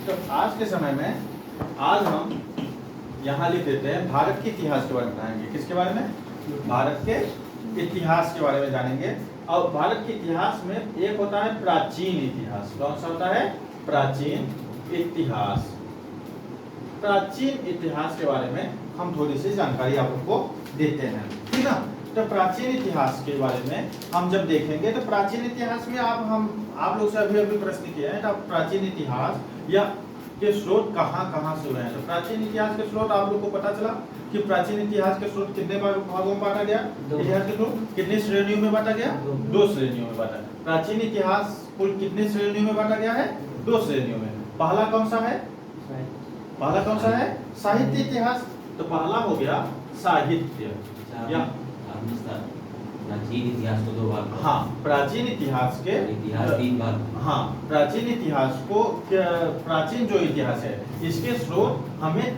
तो आज के समय में आज हम यहाँ लिख देते हैं भारत के इतिहास के बारे में पढ़ाएंगे। किसके बारे में? भारत के इतिहास के बारे में जानेंगे। और भारत के इतिहास में एक होता है प्राचीन इतिहास। कौन सा होता है? प्राचीन इतिहास। प्राचीन इतिहास के बारे में हम थोड़ी सी जानकारी आप लोग को देते हैं, ठीक है। तो प्राचीन इतिहास के बारे में हम जब देखेंगे तो प्राचीन इतिहास में आप लोग से अभी प्रश्न किया है, तो प्राचीन इतिहास या के स्रोत कहाँ से हुए हैं। तो प्राचीन इतिहास के स्रोत आप लोग को पता चला कि प्राचीन इतिहास के स्रोत कितने भागों में बांटा गया? इतिहास के स्रोत कितने श्रेणियों में बांटा गया? 2 श्रेणियों में बांटा। प्राचीन इतिहास कुल कितने श्रेणियों में बांटा गया है? 2 श्रेणियों में। पहला कौन सा है? पहला कौन सा है? साहित्य इतिहास। तो पहला हो गया साहित्य या प्राचीन इतिहास को 2 भाग। हाँ, प्राचीन इतिहास के इतिहास 3 भाग। हाँ, प्राचीन इतिहास को प्राचीन जो इतिहास है इसके स्रोत हमें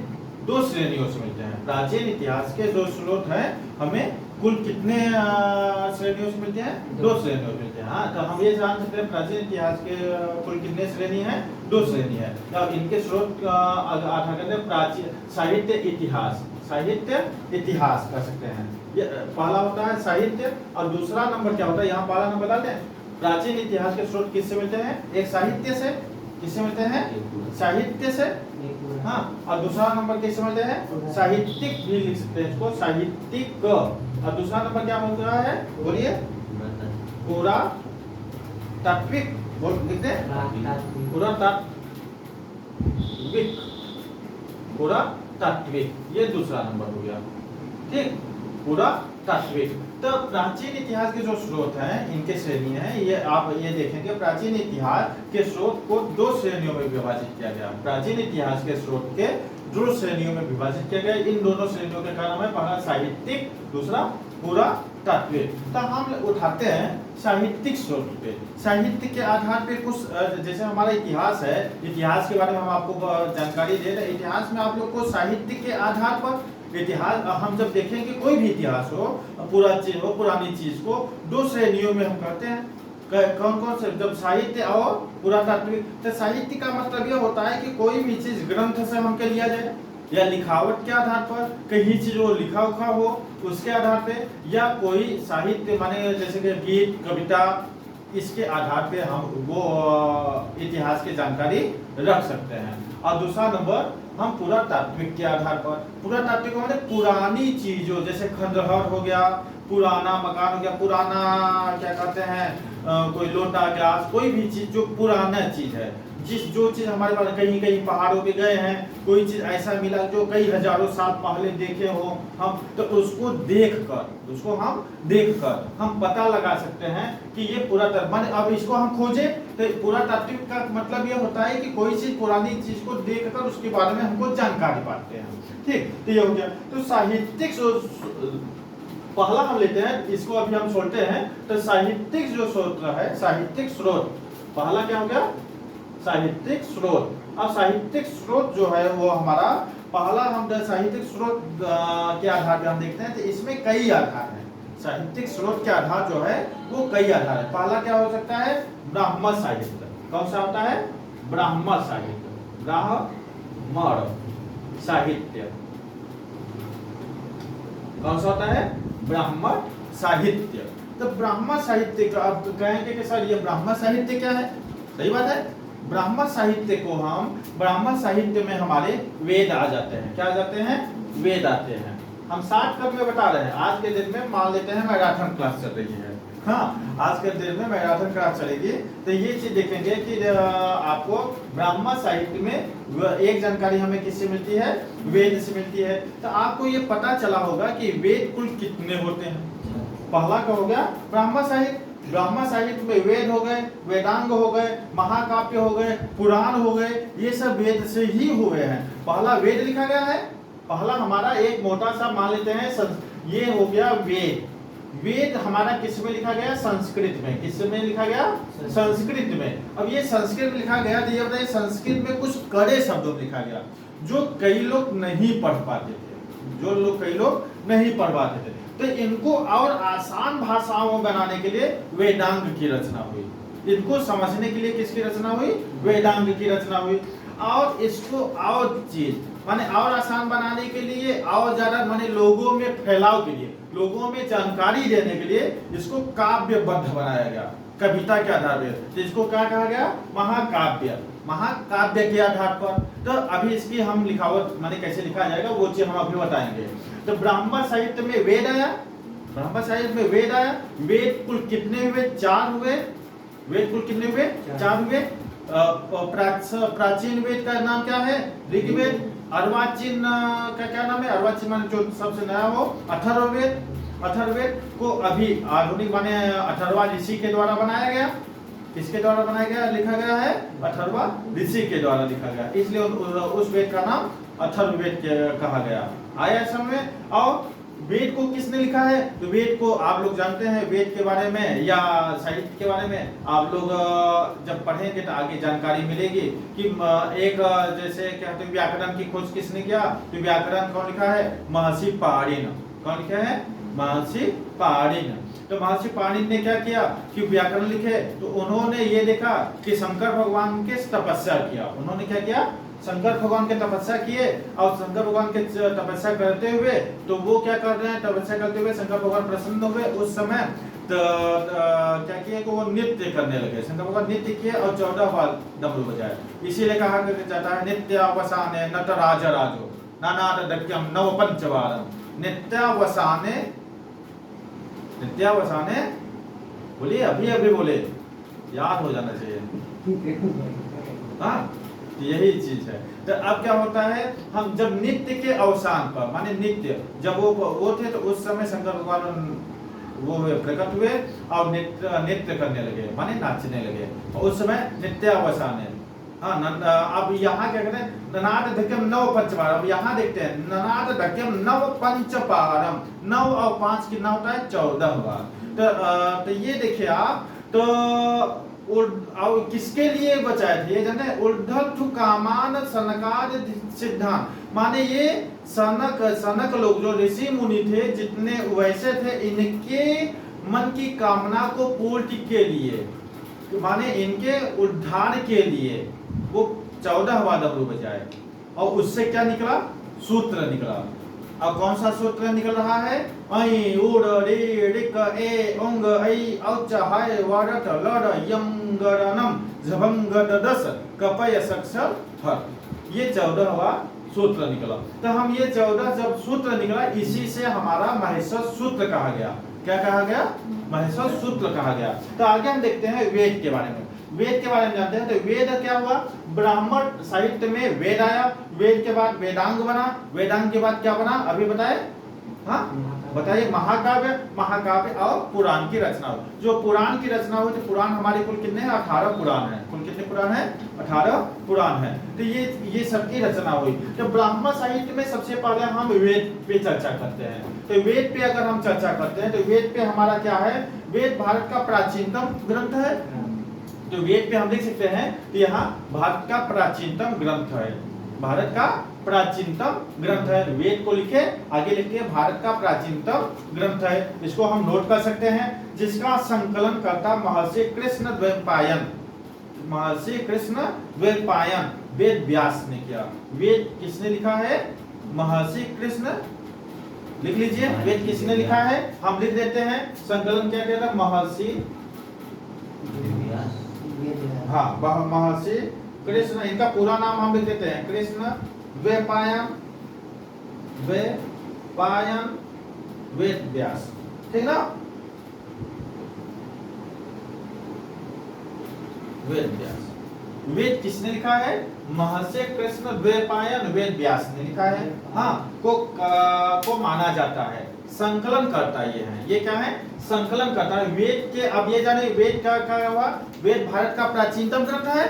2 श्रेणियों से मिलते हैं। प्राचीन इतिहास के जो स्रोत हैं हमें कुल कितने श्रेणियों से मिलते हैं? 2 श्रेणियों से मिलते हैं। हाँ, तो हम ये जान सकते हैं प्राचीन इतिहास के कुल कितने श्रेणी हैं? 2 श्रेणी है। तो इनके स्रोत प्राचीन साहित्य इतिहास, साहित्य इतिहास कह सकते हैं। ये पहला होता है साहित्य और दूसरा नंबर क्या होता है? यहाँ पहला नंबर डालते हैं। प्राचीन इतिहास के स्रोत किससे मिलते हैं? एक साहित्य से। किससे मिलते हैं? साहित्य से। हाँ, और दूसरा नंबर किससे मिलते हैं? साहित्यिक भी लिख सकते हैं इसको, साहित्यिक। और दूसरा नंबर क्या मिल रहा है? बोलिए। पुरातात्विक बोल लिखते हैं। पुरातात्विक, पुरातात्विक, ये दूसरा नंबर हो गया, ठीक। पुरातात्विक। तो प्राचीन इतिहास के जो स्रोत हैं इनके श्रेणी हैं, ये आप ये देखेंगे। प्राचीन इतिहास के स्रोत को 2 श्रेणियों में विभाजित किया गया। प्राचीन इतिहास के स्रोत के 2 श्रेणियों में विभाजित किया गया। इन दोनों श्रेणियों के कारण है, पहला साहित्यिक, दूसरा पुरातात्विक। तो हम उठाते हैं साहित्यिक स्रोत पे। साहित्य के आधार पे कुछ, जैसे हमारा इतिहास है, इतिहास के बारे में हम आपको जानकारी दे रहे हैं। इतिहास में आप लोग को साहित्य के आधार पर इतिहास हम जब देखेंगे, कोई भी इतिहास हो, पूरा चीज हो, पुरानी चीज को 2 श्रेणियों में हम करते हैं। कौन कौन से? जब साहित्य और पुरातात्विक। तो साहित्य का मतलब यह होता है कि कोई भी चीज ग्रंथ से हमके लिया जाए या लिखावट के आधार पर, कहीं चीज वो लिखा उखा हो उसके आधार पे, या कोई साहित्य माने जैसे कि गीत, कविता, इसके आधार पे हम वो इतिहास की जानकारी रख सकते हैं। और दूसरा नंबर हम पुरातात्विक के आधार पर। पुरातात्विक माने पुरानी चीजों, जैसे खंडहर हो गया, पुराना मकान हो गया, पुराना क्या कहते हैं, कोई लोटा गैस, कोई भी चीज जो पुराना चीज है, जो चीज हमारे पास, कहीं कहीं पहाड़ों पे गए हैं, कोई चीज ऐसा मिला जो कई हजारों साल पहले देखे हो हम, तो उसको देखकर हम पता लगा सकते हैं कि ये पुरातत्व माने। अब इसको हम खोजें तो पुरातात्विक का मतलब ये होता है कि कोई चीज, पुरानी चीज को देखकर उसके बारे में हमको जानकारी पाते हैं, ठीक। तो ये हो गया। तो साहित्यिक पहला हम लेते हैं, इसको अभी हम छोड़ते हैं। तो साहित्यिक जो स्रोत है, साहित्यिक स्रोत पहला क्या हो गया? साहित्यिक स्रोत। अब साहित्यिक स्रोत जो है वो हमारा पहला, हम साहित्यिक स्रोत के आधार पे हम देखते हैं। तो इसमें कई आधार हैं। साहित्यिक स्रोत के आधार जो है वो कई आधार है। पहला क्या हो सकता है? ब्राह्मण साहित्य। कौन सा होता है? ब्राह्मण साहित्य। ब्राह्मण साहित्य कौन सा होता है? ब्राह्मण साहित्य। तो ब्राह्मण साहित्य का आप कहेंगे कि सर ये ब्राह्मण साहित्य क्या है? सही बात है। ब्राह्मण साहित्य को हम, ब्राह्मण साहित्य में हमारे वेद आ जाते हैं। क्या आ जाते हैं? वेद आते हैं। हम शॉर्टकट में बता रहे हैं। आज के दिन में मान लेते हैं मैराथन क्लास चल रही है, हाँ, आज के दिन में मैराथन क्लास चलेगी, तो ये चीज देखेंगे कि आपको ब्राह्मण साहित्य में एक जानकारी हमें किससे मिलती है? वेद से मिलती है। तो आपको ये पता चला होगा कि वेद कुल कितने होते हैं। पहला क्या हो गया? ब्राह्मण साहित्य। ब्राह्मण साहित्य में वेद हो गए, वेदांग हो गए, महाकाव्य हो गए, पुराण हो गए, ये सब वेद से ही हुए हैं। पहला वेद लिखा गया है। पहला हमारा एक मोटा सा मान लेते हैं, ये हो गया वेद। वेद हमारा किस में लिखा गया? संस्कृत में। किस में लिखा गया? संस्कृत में। अब ये संस्कृत में लिखा गया तो ये बताइए, संस्कृत में कुछ कड़े शब्दों में लिखा गया जो कई लोग नहीं पढ़ पाते थे, कई लोग नहीं पढ़ पाते थे। तो इनको और आसान भाषाओं में बनाने के लिए वेदांग की रचना हुई। इनको समझने के लिए किसकी रचना हुई? वेदांग की रचना हुई। और इसको और चीज माने और आसान बनाने के लिए और ज्यादा माने लोगों में फैलाव के लिए, लोगों में जानकारी देने के लिए इसको काव्यबद्ध बनाया गया, कविता के आधार पर। तो इसको क्या कहा गया? महाकाव्य। महाकाव्य के आधार पर। तो अभी इसकी हम लिखावट माने कैसे लिखा जाएगा वो चीज हम अभी बताएंगे। तो ब्राह्मण साहित्य में वेद आया, ब्राह्मण साहित्य में वेद आया। वेद कुल कितने हुए? 4 हुए। वेद कुल कितने हुए? 4 हुए। प्राचीन वेद का नाम क्या है? ऋग्वेद। अर्वाचीन का क्या नाम है? अर्वाचीन माने जो सबसे नया हो अथर्ववेद। अथर्ववेद को अभी आधुनिक माने अथर्वा ऋषि के द्वारा बनाया गया। किसके द्वारा बनाया गया? लिखा गया है अथर्वा ऋषि के द्वारा लिखा गया, इसलिए उस वेद का नाम अथर्ववेद कहा गया। आया समय। और वेद को किसने लिखा है? तो वेद को आप लोग जानते हैं, वेद के बारे में या साहित्य के बारे में आप लोग जब पढ़ेंगे तो आगे जानकारी मिलेगी कि एक जैसे कहते हैं व्याकरण की खोज किसने किया? तो व्याकरण कौन लिखा है? महर्षि पाणिनि। कौन लिखा है? महर्षि पाणिनि। तो महर्षि पाणिनि ने क्या किया कि व्याकरण लिखे, तो उन्होंने ये देखा कि शंकर भगवान के तपस्या किया। उन्होंने क्या किया? शंकर भगवान के तपस्या किए। और शंकर भगवान के तपस्या करते हुए तो वो क्या कर रहे हैं? तपस्या करते हुए शंकर भगवान प्रसन्न हुए उस समय। तो क्या किया कि वो नृत्य करने लगे। शंकर भगवान नृत्य किए और 14 बार डमरू बजाए। इसीलिए कहा जाता है नित्यावसाने नटराज राजो नानाद दक्यम नव पंचवारम। नित्यावसाने, नित्यावसाने बोलिए, अभी अभी बोले, याद हो जाना चाहिए। हाँ, यही चीज है। तो अब क्या होता है, हम जब नित्य के अवसान पर माने नित्य जब वो थे तो उस समय शंकर भगवान वो प्रकट हुए और नृत्य करने लगे माने नाचने लगे, और उस समय नित्यावसान है। हाँ, अब यहाँ क्या कहते हैं? ननाद धक्यम नव पंचपारम। अब यहाँ देखते हैं ननाद धक्यम नव पंचपारम। 9 और 5 कितना होता है? 14 बार। तो ये देखिए आप, तो और किसके लिए बचाए थे ये जाने? उद्धव कामान सनकाद सिद्धांत, माने ये सनक लोग जो ऋषि मुनि थे जितने वैसे थे, इनके मन की कामना को पूर्ति के लिए माने इनके उद्धार के लिए वो 14 बार डमरू बजाए। और उससे क्या निकला? सूत्र निकला। अब कौन सा सूत्र निकल रहा है? ऐ उड़ रे ऋक ए ओंग ऐ औच हाय वारट लड़ यंगरनम झभंग ददस कपय सक्षर हर। ये 14वां सूत्र निकला। तो हम ये 14 जब सूत्र निकला, इसी से हमारा महेश्वर सूत्र कहा गया। क्या कहा गया? महेश्वर सूत्र कहा गया। तो आगे हम देखते हैं वेद के बारे में। वेद के बारे में जानते हैं। तो वेद क्या हुआ? ब्राह्मण साहित्य में वेद आया। वेद के बाद वेदांग बना। वेदांग के बाद क्या बना? अभी बताए। हाँ बताइए। महाकाव्य। महाकाव्य और पुराण की रचना हुई। जो पुराण की रचना हुई, तो पुराण हमारे कुल कितने हैं? 18 पुराण है। कुल कितने पुराण है? 18 पुराण है। तो ये सबकी रचना हुई। तो ब्राह्मण साहित्य में सबसे पहले हम वेद पे चर्चा करते हैं। तो वेद पे अगर हम चर्चा करते हैं तो वेद पे हमारा क्या है? वेद भारत का प्राचीनतम ग्रंथ है। तो वेद पे हम देख सकते हैं कि यहाँ भारत का प्राचीनतम ग्रंथ है। भारत का प्राचीनतम ग्रंथ है। वेद को लिखे, आगे लिखते हैं भारत का प्राचीनतम ग्रंथ है। इसको हम नोट कर सकते हैं। जिसका संकलन करता महर्षि कृष्ण द्वैपायन। महर्षि कृष्ण द्वैपायन वेद व्यास ने किया। वेद किसने लिखा है? महर्षि कृष्ण। लिख लीजिए, वेद किसने लिखा है? हम लिख देते हैं। संकलन क्या कहता? महर्षि, हाँ महर्षि कृष्ण। इनका पूरा नाम हम लिख देते हैं। कृष्ण द्वैपायन, द्वैपायन वेद व्यास। ठीक ना? वेद व्यास। वेद किसने लिखा है? महर्षि कृष्ण द्वैपायन वेद व्यास ने लिखा है। हाँ, को माना जाता है संकलन करता ये है। ये क्या है? संकलन करता है वेद के। अब ये जाने वेद का क्या हुआ? वेद भारत का प्राचीनतम ग्रंथ है।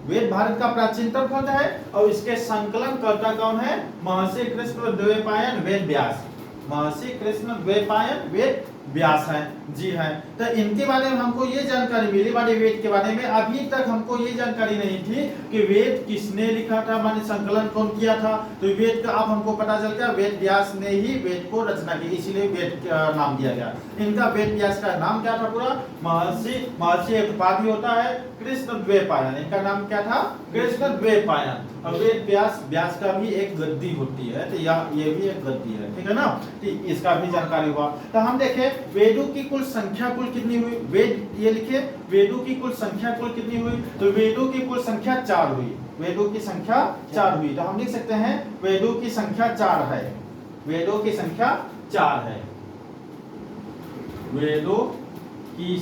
वेद भारत का प्राचीनतम ग्रंथ है और इसके संकलन करता कौन है? महर्षि कृष्ण द्वैपायन वेद व्यास। महर्षि कृष्ण द्वैपायन वेद व्यास हैं, जी हैं। तो इनके बारे में हमको ये जानकारी मिली, माने वेद के बारे में अभी तक हमको ये जानकारी नहीं थी कि वेद किसने लिखा था, माने संकलन कौन किया था। तो वेद का अब हमको पता चल गया, वेद व्यास ने ही वेद को रचना की, इसीलिए वेद का नाम दिया गया। इनका वेद व्यास का नाम क्या था पूरा? महर्षि एक उपाधि होता है कृष्णद्वैपायन। इनका नाम क्या था? कृष्णद्वैपायन। अब वेद व्यास का भी एक गद्दी होती है, तो ये भी एक गद्दी है, ठीक है ना। तो इसका भी जानकारी हुआ। तो हम देखें वेदों की कुल संख्या कुल कितनी हुई, वेद ये लिखे वेदों की कुल संख्या कुल कितनी हुई, तो वेदों की कुल संख्या 4 हुई। वेदों की संख्या 4 हुई, तो हम लिख सकते हैं वेदों की संख्या 4 है। वेदों की संख्या 4 है। वेदों की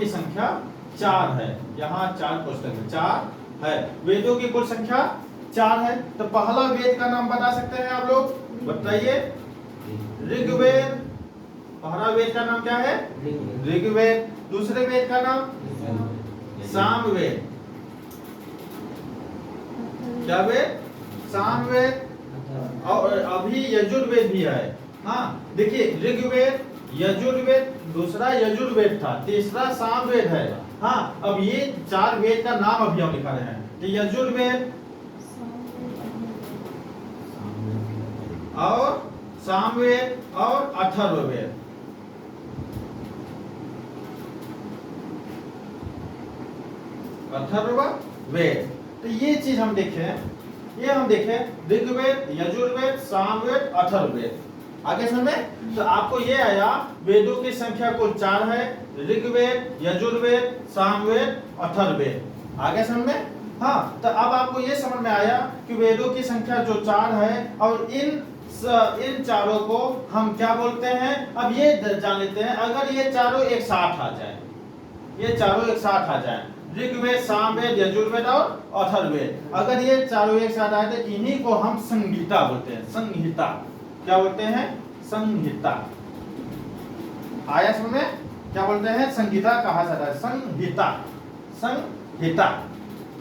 संख्या 4 है। यहाँ 4 पुस्तक है, 4 है। वेदों की कुल संख्या 4 है। तो पहला वेद का नाम बता सकते हैं आप लोग, बताइए। ऋग्वेद। पहला वेद का नाम क्या है? ऋग्वेद। दूसरे वेद का नाम सामवेद। क्या वेद? सामवेद। और अभी यजुर्वेद भी है। हाँ देखिए, ऋग्वेद, यजुर्वेद, दूसरा यजुर्वेद था, तीसरा सामवेद है। हाँ अब ये 4 वेद का नाम अभी हम लिखा रहे हैं। तो यजुर्वेद और सामवेद और अथर्ववेद। अथर्ववेद। तो ये चीज हम देखें, ऋग्वेद, यजुर्वेद, सामवेद, अथर्ववेद। आगे समझे? तो आपको ये आया वेदों की संख्या कुल 4 है। ऋग्वेद, यजुर्वेद, सामवेद, अथर्ववेद। आगे समझे? हाँ तो अब आपको ये समझ में आया कि वेदों की संख्या जो 4 है और इन चारों को हम क्या बोलते हैं। अब ये जान लेते हैं, अगर ये चारों एक साथ आ जाए, ये चारों एक साथ आ जाए, ऋग्वेद, सामवेद, यजुर्वेद और अथर्ववेद, अगर ये चारों एक साथ आए तो इन्हीं को हम संहिता बोलते हैं। संहिता क्या बोलते हैं? संहिता। आया समझ में? क्या बोलते हैं? संहिता कहा जाता है। संहिता, संहिता।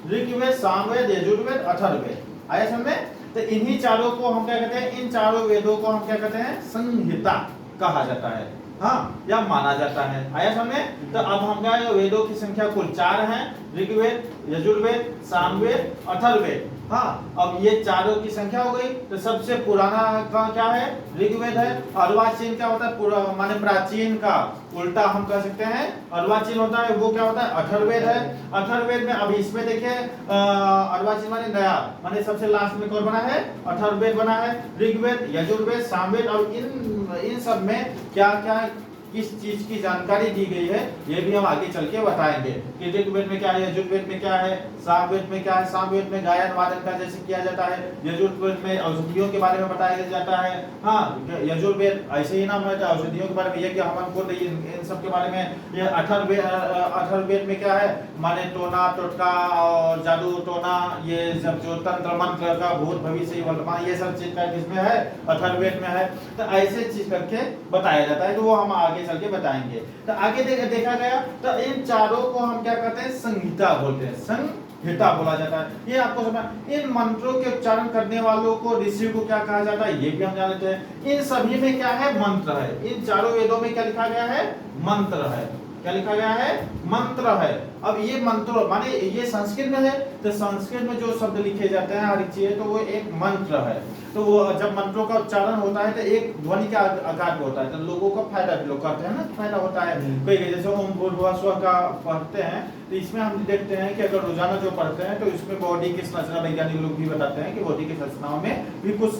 ऋग्वेद, सामवेद, यजुर्वेद, अथर्ववेद। आया समझ में? तो इन्हीं चारों को हम क्या कहते हैं? इन चारों वेदों को हम क्या कहते हैं? संहिता कहा जाता है, हाँ, या माना जाता है। आया समझ में? तो अब हम क्या, वेदों की संख्या कुल 4 है। ऋग्वेद, यजुर्वेद, सामवेद, अथर्ववेद। हाँ अब ये चारों की संख्या हो गई। तो सबसे पुराना का क्या है? ऋग्वेद है। अर्वाचीन क्या होता है? माने प्राचीन का उल्टा हम कह सकते हैं अर्वाचीन होता है, वो क्या होता है? अथर्ववेद है। अथर्ववेद में अभी इसमें देखिए अर्वाचीन माने नया, माने सबसे लास्ट में कौन बना है? अथर्ववेद बना है। ऋग्वेद, यजुर्वेद, सामवेद और इन सब में क्या क्या किस चीज की जानकारी दी गई है, ये भी हम आगे चल के बताएंगे कि ऋग्वेद में क्या है, यजुर्वेद में क्या है, सामवेद में क्या है। सामवेद में गायन वादन का जैसे किया जाता है, यजुर्वेद में औषधियों के बारे में बताया जाता है। हाँ यजुर्वेद ऐसे ही नाम है, तो औषधियों के बारे में यज्ञ हवन को इन सब के बारे में। ये अथर्ववेद में क्या है? माने टोना टोटका और जादू टोना, ये सब जो तंत्र मंत्र का भूत भविष्य वर्तमान, ये सब चीज का किसमें है? अथर्ववेद में है। तो ऐसे चीज करके बताया जाता है, तो वो हम आगे चल के बताएंगे। तो आगे देखा गया तो इन चारों को हम क्या कहते हैं? संहिता बोलते हैं। संहिता बोला जाता है। ये आपको समझ। इन मंत्रों के उच्चारण करने वालों को ऋषि को क्या कहा जाता है, ये भी हम जान लेते हैं। इन सभी में क्या है? मंत्र है। इन चारों वेदों में क्या लिखा गया है? मंत्र है। क्या लिखा गया है? मंत्र है। अब ये मंत्र माने ये संस्कृत में है, तो संस्कृत में जो शब्द लिखे जाते हैं हर एक चीज, तो वो एक मंत्र है। तो वो जब मंत्रों का उच्चारण होता है तो एक ध्वनि के आकार में होता है, तो लोगों का फायदा भी लोग करते हैं ना, फायदा होता है। कोई जैसे ओम भूर्भुवः स्वः का पढ़ते हैं, तो इसमें हम देखते हैं कि अगर रोजाना जो पढ़ते हैं तो इसमें बॉडी की संरचना वैज्ञानिक लोग भी बताते हैं कि बॉडी की संरचनाओं में भी कुछ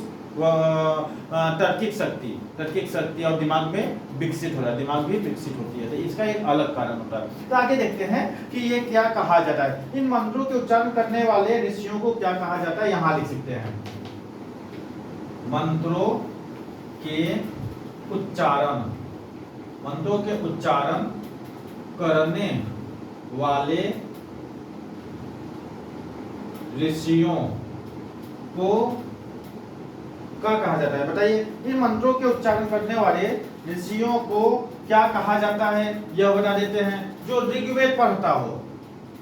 तर्किक शक्ति और दिमाग में विकसित हो रहा है, दिमाग भी विकसित होती है। तो इसका एक अलग कारण होता है। तो आगे देखते हैं कि ये क्या कहा जाता है। इन मंत्रों के उच्चारण करने वाले ऋषियों को क्या कहा जाता है, यहाँ लिख सकते हैं। मंत्रों के उच्चारण, मंत्रों के उच्चारण करने वाले ऋषियों को क्या कहा जाता है? बताइए। इन मंत्रों के उच्चारण करने वाले ऋषियों को क्या कहा जाता है, यह बता देते हैं। जो ऋग्वेद पढ़ता हो,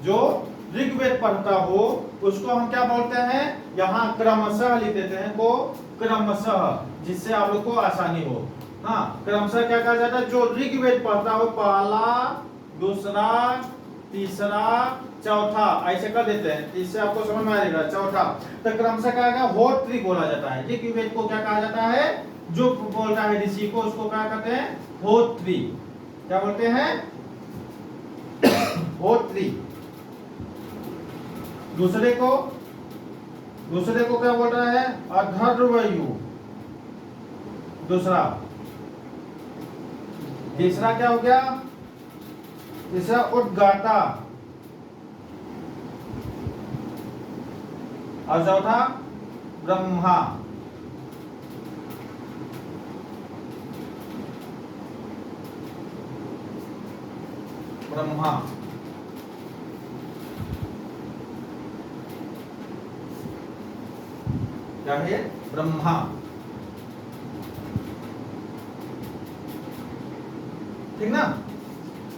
जो ऋग्वेद पढ़ता हो उसको हम क्या बोलते हैं, यहाँ क्रमशः लिख देते हैं को क्रमशः, जिससे आप लोग को आसानी हो। हाँ, क्रमशः क्या कहा जाता है, जो ऋग्वेद पढ़ता हो पहला, दूसरा, तीसरा, चौथा, ऐसे कर देते हैं, इससे आपको समझ में आएगा। चौथा तो क्रमशः क्या है, होत्री बोला जाता है। ऋग्वेद को क्या कहा जाता है, जो बोलता है ऋषि को उसको क्या कहते हैं, होत्री। क्या बोलते हैं, होत्री। दूसरे को क्या बोल रहा है, अधर्वयु। दूसरा, तीसरा क्या हो गया, तीसरा उद्गाता, और चौथा ब्रह्मा। ब्रह्मा क्या है, ब्रह्मा। ठीक ना।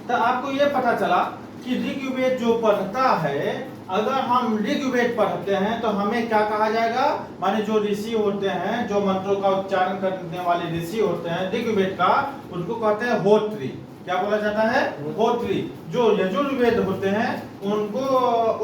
तो आपको यह पता चला कि ऋग्वेद जो पढ़ता है, अगर हम ऋग्वेद पढ़ते हैं तो हमें क्या कहा जाएगा, माने जो ऋषि होते हैं, जो मंत्रों का उच्चारण करने वाले ऋषि होते हैं ऋग्वेद का, उनको कहते हैं होत्री। क्या बोला जाता है, होत्री। जो यजुर्वेद होते हैं उनको,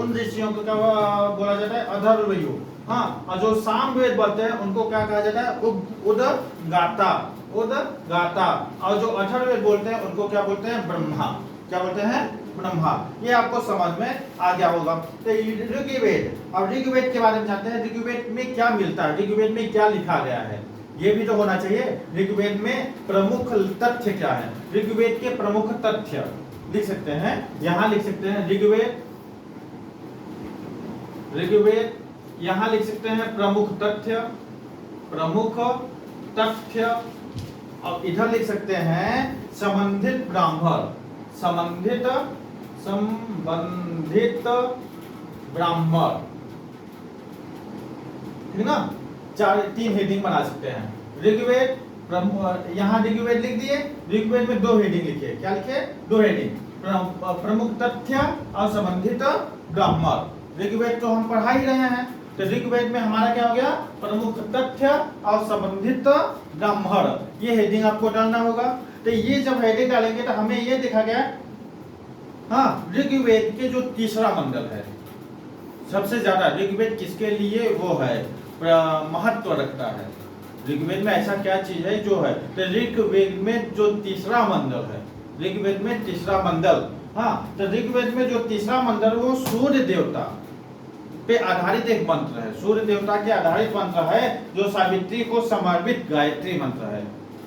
उन ऋषियों को क्या बोला जाता है, अधर्वयु। हाँ, और जो सामवेद बोलते हैं उनको क्या कहा जाता है, उदगाता, उदगाता। और जो अथर्ववेद बोलते हैं उनको क्या बोलते हैं, ब्रह्मा। क्या बोलते हैं, ब्रह्मा। ये आपको समझ में आ गया होगा। तो ऋग्वेद, अब ऋग्वेद के बारे में जानते हैं, ऋग्वेद में क्या मिलता है, ऋग्वेद में क्या लिखा गया है, ये भी तो होना चाहिए। ऋग्वेद में प्रमुख तथ्य क्या है, ऋग्वेद के प्रमुख तथ्य लिख सकते हैं, यहां लिख सकते हैं ऋग्वेद, यहां लिख सकते हैं प्रमुख तथ्य, प्रमुख तथ्य। और इधर लिख सकते हैं संबंधित ब्राह्मण, संबंधित ब्राह्मण। ठीक ना, तीन हेडिंग बना सकते हैं। ऋग्वेद, यहाँ ऋग्वेद लिख दिए, ऋग्वेद में दो हेडिंग लिखिए। क्या लिखे, दो हेडिंग, प्रमुख तथ्य और संबंधित ब्राह्मण। ऋग्वेद तो हम पढ़ा ही रहे हैं, तो ऋग्वेद में हमारा क्या हो गया, प्रमुख तथ्य और संबंधित ब्राह्मण। ये हेडिंग आपको डालना होगा। तो ये जब हेडिंग डालेंगे तो हमें ये देखा गया, हाँ, ऋग्वेद के जो तीसरा मंडल है, सबसे ज्यादा ऋग्वेद किसके लिए वो है, महत्व रखता है। ऋग्वेद में ऐसा क्या चीज है जो है, तो ऋग्वेद में जो तीसरा मंडल है, ऋग्वेद में तीसरा मंडल, हाँ, तो ऋग्वेद में जो तीसरा मंडल वो सूर्य देवता पे आधारित एक मंत्र है। सूर्य देवता के आधारित मंत्र है, जो सावित्री को समर्पित गायत्री मंत्र है।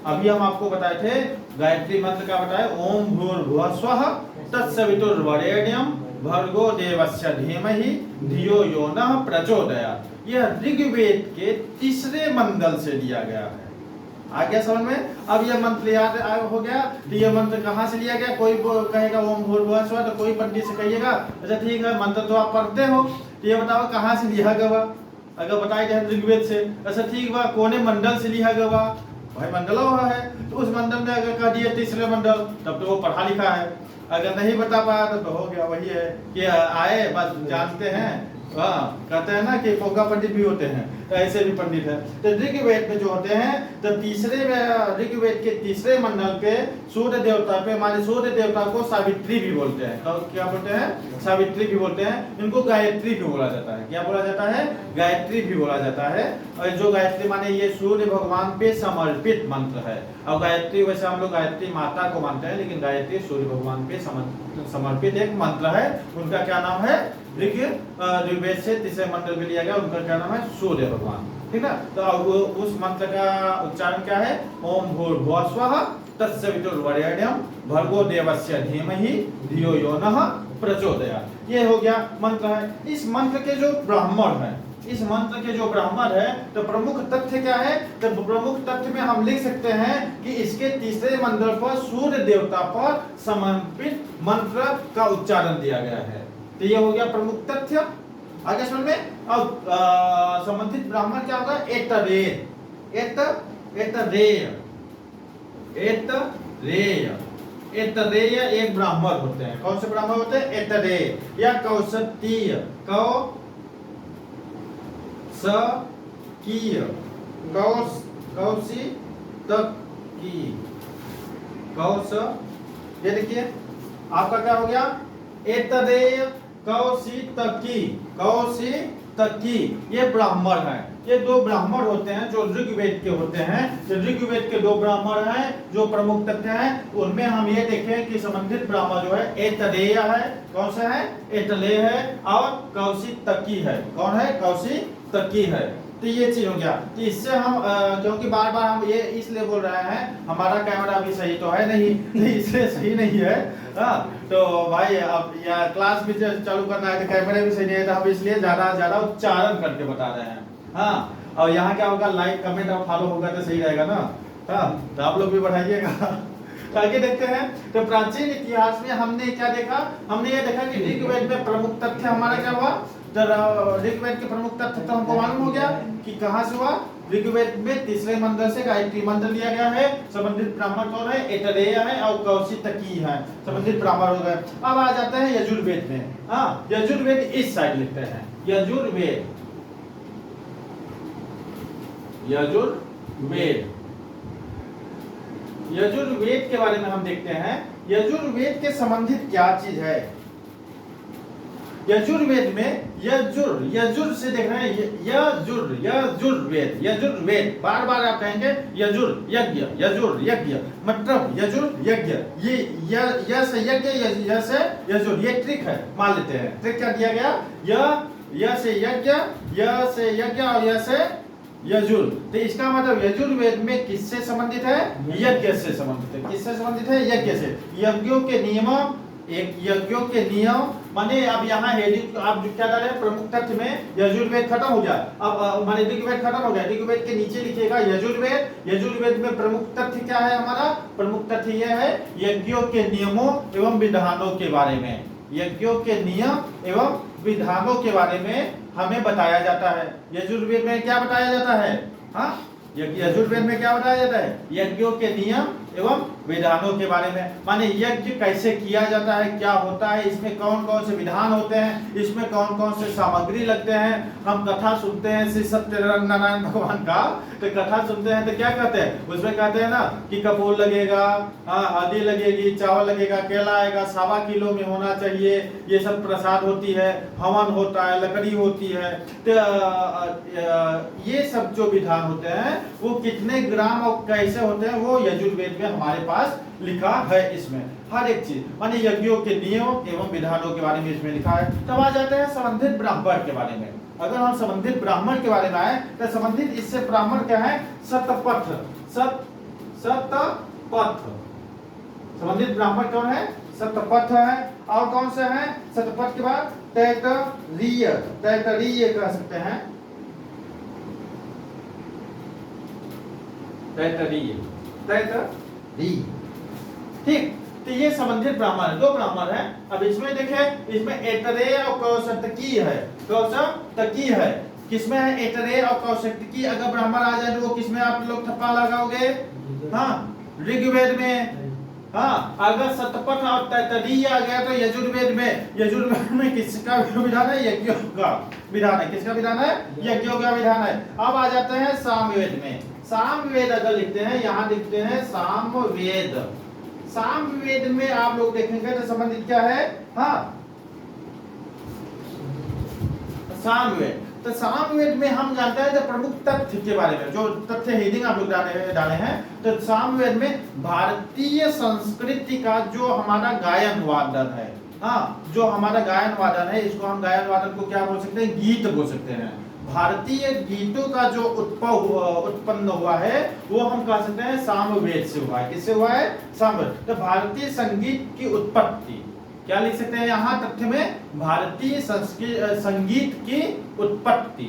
अभी हम आपको बताए थे गायत्री मंत्र का, बताए ओम भूर्भुवः स्वः तत्सवितुर्वरेण्यं भर्गो देवस्य धीमहि धियो यो नः प्रचोदयात्। यह ऋग्वेद के तीसरे मंडल से लिया गया है। आ गया समझ में। अब यह मंत्र याद हो गया, तो यह मंत्र कहाँ से लिया गया, कोई कहेगा ओम भूर्भुवः स्वः, तो कोई पंडित से कहिएगा अच्छा ठीक है मंत्र तो आप पढ़ते हो, तो ये बताओ कहाँ से लिया गया। अगर बताया जाए ऋग्वेद से, अच्छा ठीक बा, कोने मंडल से लिया गया, भाई मंडल हुआ है, तो उस मंडल में अगर कह दिए तीसरे मंडल, तब तो वो पढ़ा लिखा है। अगर नहीं बता पाया तो हो गया वही है कि आए बस जानते हैं, हाँ, कहते हैं ना कि पोका पंडित भी होते हैं, तो ऐसे भी पंडित है। तो ऋग्वेद में जो होते हैं, तो तीसरे ऋग्वेद के तीसरे मंडल पे सूर्य देवता पे, हमारे सूर्य देवता को सावित्री भी बोलते हैं। तो क्या बोलते हैं, सावित्री भी बोलते हैं। इनको गायत्री भी बोला जाता है। क्या बोला जाता है, गायत्री भी बोला जाता है। और जो गायत्री माने ये सूर्य भगवान पे समर्पित मंत्र है। और गायत्री वैसे हम लोग गायत्री माता को मानते हैं, लेकिन गायत्री सूर्य भगवान पे समर्पित एक मंत्र है। उनका क्या नाम है, ऋग्वेद से तीसरे मंत्र में लिया गया, उनका क्या नाम है, सूर्य भगवान। ठीक है, तो उस मंत्र का उच्चारण क्या है, ओम भूर्भुवः स्वः तत्सवितुर्वरेण्यं भर्गो देवस्य धीमहि धियो यो नः प्रचोदयात्। ये हो गया मंत्र है। इस मंत्र के जो ब्राह्मण है, इस मंत्र के जो ब्राह्मण है, तो प्रमुख तथ्य क्या है, तो प्रमुख तथ्य में हम लिख सकते हैं कि इसके तीसरे मंत्र पर सूर्य देवता पर समर्पित मंत्र का उच्चारण दिया गया है। तो ये हो गया प्रमुख तथ्य। आगे समझ में। अब संबंधित ब्राह्मण क्या होगा, एतरेय। ऐतरेय एक ब्राह्मण होते हैं। कौन से ब्राह्मण होते हैं? ऐतरेय या कौसतीय, कौसकीय, कौशितकी, कौश, ये देखिए आपका क्या हो गया? ऐतरेय कौशितकी, कौशितकी ये ब्राह्मण है। ये दो ब्राह्मण होते हैं जो ऋग्वेद के होते हैं। जो ऋग्वेद के दो ब्राह्मण हैं जो प्रमुख तथ्य हैं, उनमें हम ये देखें कि संबंधित ब्राह्मण जो है ऐतरेय है। कौन सा है? ऐतरेय है और कौशितकी है। कौन है? कौशितकी है। तो ये चीज हो गया। तो इससे हम क्योंकि बार बार हम ये इसलिए बोल रहे हैं, हमारा कैमरा अभी सही तो है नहीं, तो इसलिए सही नहीं है। हाँ, तो भाई अब या क्लास भी चालू करना है तो कैमरा भी सही नहीं है, तो हम इसलिए ज्यादा उच्चारण करके बता रहे हैं। हाँ, और यहाँ क्या होगा, लाइक कमेंट और फॉलो होगा तो सही रहेगा ना। हाँ, तो आप लोग भी बढ़ाइएगा। तो आगे देखते हैं। तो प्राचीन इतिहास में हमने क्या देखा? हमने ये देखा कि ऋग्वेद में प्रमुख तथ्य हमारा क्या हुआ? ऋग्वेद के प्रमुख तथ्य तो हमको मालूम हो गया कि कहाँ से हुआ। ऋग्वेद में तीसरे मंत्र से गायत्री मंत्र लिया गया है। संबंधित ब्राह्मण कौन है? ऐतरेय है और कौशितकी है, संबंधित ब्राह्मण हो गए। अब आ जाते हैं यजुर्वेद में। हाँ, यजुर्वेद इस साइड लिखते हैं। यजुर्वेद, यजुर्वेद, यजुर्वेद के बारे में हम देखते हैं। यजुर्वेद के संबंधित क्या चीज है? यजुर्वेद में यजुर से देख रहे हैं, यजुर्वेद बार बार आप कहेंगे यजुर यज्ञ, यजुर यज्ञ, मतलब यजुर यज्ञ। ये य से यज्ञ, य से यजुर, ये ट्रिक है। मान लेते हैं ट्रिक क्या दिया गया? य से यज्ञ, य से यज्ञ और य से यजुर। तो इसका मतलब यजुर्वेद में किससे संबंधित है? यज्ञ से संबंधित है। किससे संबंधित है? यज्ञ से। यज्ञों के नियम, एक यज्ञों के नियम माने अब यहाँ हेडिंग आप क्या डाले? प्रमुख तथ्य में यजुर्वेद खत्म हो गया। अब माने ऋग्वेद खत्म हो गया। ऋग्वेद के नीचे लिखिएगा यजुर्वेद। यजुर्वेद में प्रमुख तथ्य क्या है हमारा? प्रमुख तथ्य यह है यज्ञों के नियमों एवं विधानों के बारे में। यज्ञों के नियम एवं विधानों के बारे में हमें बताया जाता है। यजुर्वेद में क्या बताया जाता है? हाँ, यजुर्वेद में क्या बताया जाता है? यज्ञों के नियम एवं विधानों के बारे में। माने यज्ञ कैसे किया जाता है, क्या होता है, इसमें कौन कौन से विधान होते हैं, इसमें कौन कौन से सामग्री लगते हैं। हम कथा सुनते हैं श्री सत्यनारायण भगवान का, तो कथा सुनते हैं तो क्या कहते हैं? उसमें कहते हैं ना कि कपूर लगेगा, हल्दी लगेगी, चावल लगेगा, केला आएगा, 1.25 किलो में होना चाहिए, ये सब प्रसाद होती है, हवन होता है, लकड़ी होती है। तो ये सब जो विधान होते हैं वो कितने ग्राम और कैसे होते हैं वो यजुर्वेद में हमारे पास लिखा है। इसमें हर एक चीज माने यज्ञों के नियम एवं विधानों के बारे में इसमें लिखा है। तब आ जाते हैं संबंधित ब्राह्मण के बारे में। अगर हम संबंधित ब्राह्मण के बारे में आए तो संबंधित इससे ब्राह्मण क्या है? शतपथ, शतपथ। संबंधित ब्राह्मण कौन है? शतपथ है। और कौन से है? शतपथ के बाद तैतरीय, तैतरीय कह सकते हैं, तैतरीय, तैतरीय। ठीक, तो ये संबंधित ब्राह्मण है। 2 ब्राह्मण है। अब इसमें देखें, इसमें ऐतरेय और कौशितकी है। कौशितकी है किसमें है? ऐतरेय और कौशितकी अगर ब्राह्मण आ जाए तो वो किसमें आप लोग ठप्पा लगाओगे? हाँ, ऋग्वेद में। हाँ, अगर शतपथ और तैतरीय आ गया तो यजुर्वेद में। यजुर्वेद में किसका विधान है? यज्ञों का विधान है। किसका विधान है? यज्ञों का विधान है। अब आ जाते हैं सामवेद में। सामवेद अगर लिखते हैं, यहाँ लिखते हैं सामवेद। सामवेद में आप लोग देखेंगे तो संबंधित क्या है? हाँ, सामवेद। तो सामवेद में हम जानते हैं तो प्रमुख तथ्य के बारे में, जो तथ्य हेडिंग आप लोग डाले हैं। तो सामवेद में भारतीय संस्कृति का जो हमारा गायन वादन है, हाँ, जो हमारा गायन वादन है, इसको हम गायन वादन को क्या बोल सकते हैं? गीत बोल सकते हैं। भारतीय गीतों का जो उत्पन्न हुआ है वो हम कह सकते हैं सामवेद से हुआ है। किससे हुआ है? सामवेद। तो भारतीय संगीत की उत्पत्ति क्या लिख सकते हैं यहाँ तथ्य में? भारतीय संगीत की उत्पत्ति।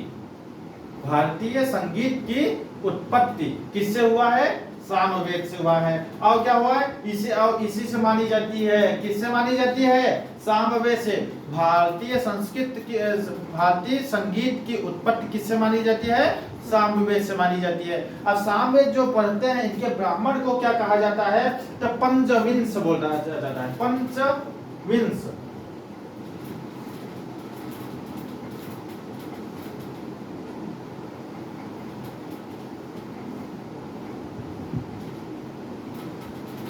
भारतीय संगीत की उत्पत्ति किससे हुआ है? सामवेद से हुआ है। और क्या हुआ है? इसी से मानी जाती है। किससे मानी जाती है? सामवेद से भारतीय भारतीय संगीत की उत्पत्ति किससे मानी जाती है? सामवेद से मानी जाती है। अब सामवेद जो पढ़ते हैं इनके ब्राह्मण को क्या कहा जाता है? तो पंचविंश बोला जाता है, पंचविंश।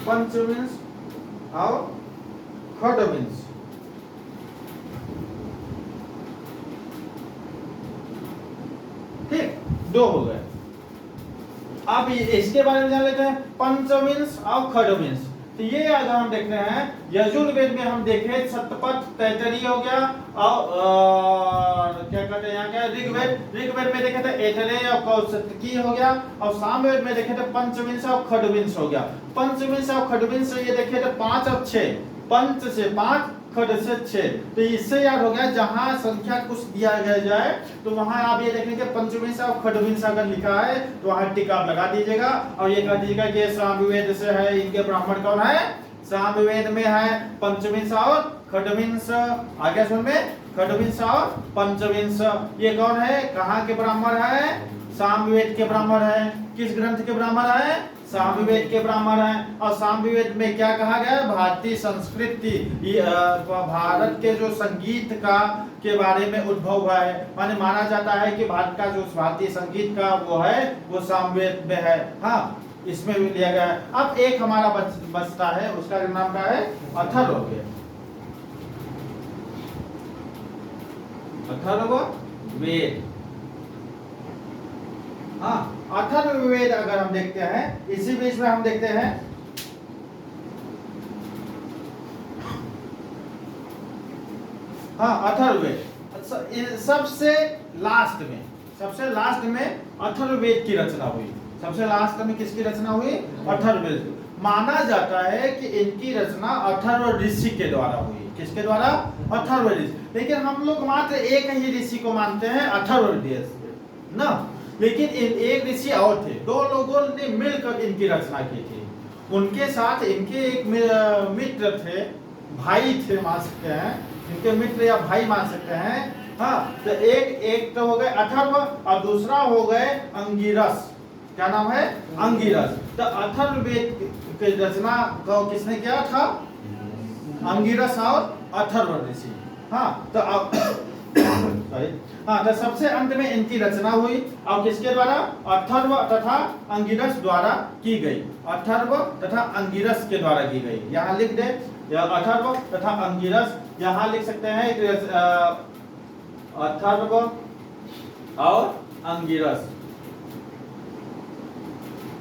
पंचविंश और खडविंश। ठीक, दो हो गए। अब इसके बारे में जान लेते हैं, पंचविंश और खडविंश। तो ये अगर हम देखते हैं यजुर्वेद में हम देखें सतपथ तैतरीय हो गया और क्या कहते हैं यहाँ क्या ऋग्वेद में देखे थे ऐतरेय और कौशिकी हो गया और सामवेद में देखे थे पंचविंश और खडविंश हो गया। पंचविंश और खडविंश ये देखे थे 5 और 6, पंच से 5 खड से 6। तो इससे याद हो गया जहां संख्या कुछ दिया गया जाए तो वहां आप ये देखेंगे पंचविंश और खडविंश अगर लिखा है तो वहां टिक आप लगा दीजिएगा और ये कह दीजिएगा कि सामवेद से है, इनके ब्राह्मण कौन है? सामवेद में है पंचविंश और खडविंश। आगे सुन में खडविंश और पंचविंश ये कौन है? कहाँ के ब्राह्मण है? सामवेद के ब्राह्मण है। किस ग्रंथ के ब्राह्मण है? सामवेद के ब्राह्मण है। और सामवेद में क्या कहा गया? भारतीय संस्कृति, भारत के जो संगीत का के बारे में उद्भव हुआ है, माने माना जाता है कि भारत का जो भारतीय संगीत का वो है वो सामवेद में है। हाँ, इसमें भी लिया गया है। अब एक हमारा बचता है, उसका नाम क्या है? अथर्ववेद। अथर्ववेद, हाँ, अथर्ववेद अगर हम देखते हैं इसी बीच में हम देखते हैं हाँ अथर्ववेद सबसे लास्ट में अथर्ववेद की रचना हुई। सबसे लास्ट में किसकी रचना हुई? अथर्ववेद। माना जाता है कि इनकी रचना अथर्व ऋषि के द्वारा हुई। किसके द्वारा? अथर्व ऋषि। लेकिन हम लोग मात्र एक ही ऋषि को मानते हैं, अथर्ववेद ना। लेकिन एक ऋषि और थे, 2 लोगों ने मिलकर इनकी रचना की थी। उनके साथ इनके एक मित्र थे, भाई थे मान सकते हैं, इनके मित्र या भाई मान सकते हैं। हाँ, तो एक तो हो गए अथर्व और दूसरा हो गए अंगिरस। क्या नाम है? अंगिरस। तो अथर्ववेद की रचना को किसने किया था? अंगिरस और अथर्व ऋषि। हाँ, तो हाँ, तो सबसे अंत में इनकी रचना हुई और किसके द्वारा? अथर्व तथा अंगिरस द्वारा की गई। अथर्व तथा अंगिरस के द्वारा की गई। यहाँ लिख दे, अथर्व तथा अंगिरस, यहाँ लिख सकते हैं अथर्व और अंगिरस।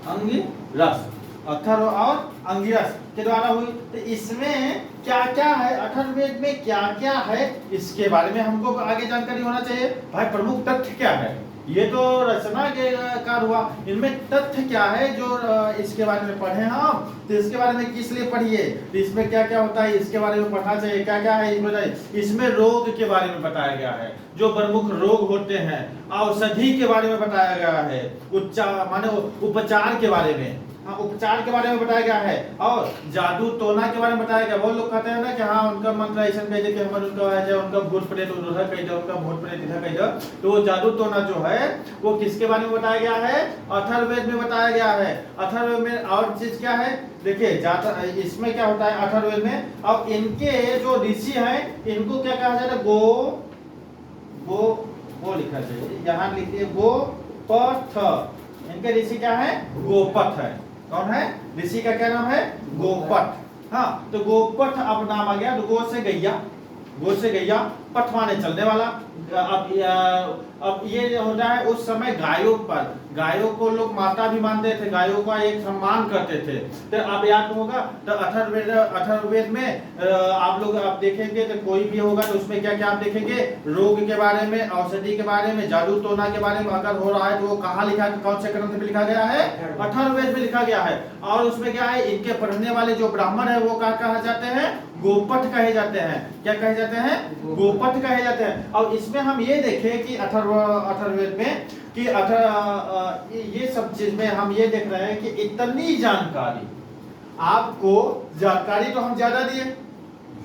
अंगिरस, अथर्व और अंगिरस के द्वारा हुई। तो इसमें क्या क्या है, अथर्ववेद में क्या क्या है, इसके बारे में हमको आगे जानकारी होना चाहिए। भाई प्रमुख तथ्य क्या है? ये तो रचना के कार हुआ, इनमें तथ्य क्या है जो इसके बारे में पढ़े हम? तो इसके बारे में किस लिए पढ़िए, तो इसमें क्या क्या होता है इसके बारे में पढ़ना चाहिए। क्या क्या है बताइए। इसमें रोग के बारे में बताया गया है, जो प्रमुख रोग होते हैं। औषधि के बारे में बताया गया है, उपचार के बारे में, हाँ, उपचार के बारे में बताया गया है। और जादू टोना के बारे में बताया गया। बहुत लोग कहते हैं ना कि हाँ उनका मंत्र ऐसा कह दे कि हमारे उनका भूत प्रेत उधर कह दे, उनका भूत प्रेत इधर कह दे। तो वो जादू टोना जो है वो किसके बारे में बताया गया है? अथर्ववेद में बताया गया है। अथर्ववेद में और चीज क्या है देखिए, इसमें क्या होता है अथर्ववेद में? अब इनके जो ऋषि हैं इनको क्या कहा जाता है? वो लिखा चाहिए, यहाँ लिखिए गोपथ। इनके ऋषि क्या है? गोपथ है। कौन है? ऋषि का क्या नाम है? गोपथ। हाँ, तो गोपथ अब नाम आ गया। तो गो से गैया, पथ माने चलने वाला। अब ये होता है उस समय गायों को लोग माता भी मानते थे, गायों का एक सम्मान करते थे। तो अब याद होगा तो अथर्ववेद में आप लोग आप देखेंगे तो कोई भी होगा तो उसमें क्या क्या आप देखेंगे? रोग के बारे में, औषधि के बारे में, जादू टोना के बारे में अगर हो रहा है तो वो कहाँ लिखा है? कौन से ग्रंथ में लिखा गया है? अथर्ववेद में लिखा गया है। और उसमें क्या है? इनके पढ़ने वाले जो ब्राह्मण है वो क्या कहा जाते हैं? गोपथ कहे जाते हैं। क्या कहे जाते हैं? गोपथ कहे जाते हैं। और इसमें हम ये देखें कि अथर्ववेद में कि ये सब चीज में हम ये देख रहे हैं कि इतनी जानकारी, आपको जानकारी तो हम ज्यादा दिए,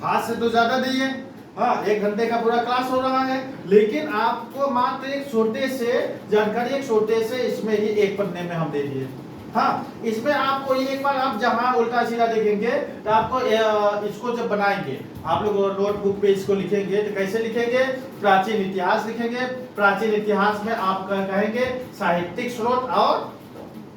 हाथ से तो ज्यादा नहीं है। हाँ, 1 घंटे का पूरा क्लास हो रहा है, लेकिन आपको मात्र एक छोटे से जानकारी, एक छोटे से इसमें ही एक पन्ने में हम दे दिए। हाँ, इसमें आपको एक बार आप जहां उल्टा सीधा देखेंगे तो आपको इसको जब बनाएंगे आप लोग नोटबुक पे इसको लिखेंगे तो कैसे लिखेंगे? प्राचीन इतिहास लिखेंगे। प्राचीन इतिहास में आप कहेंगे साहित्यिक स्रोत और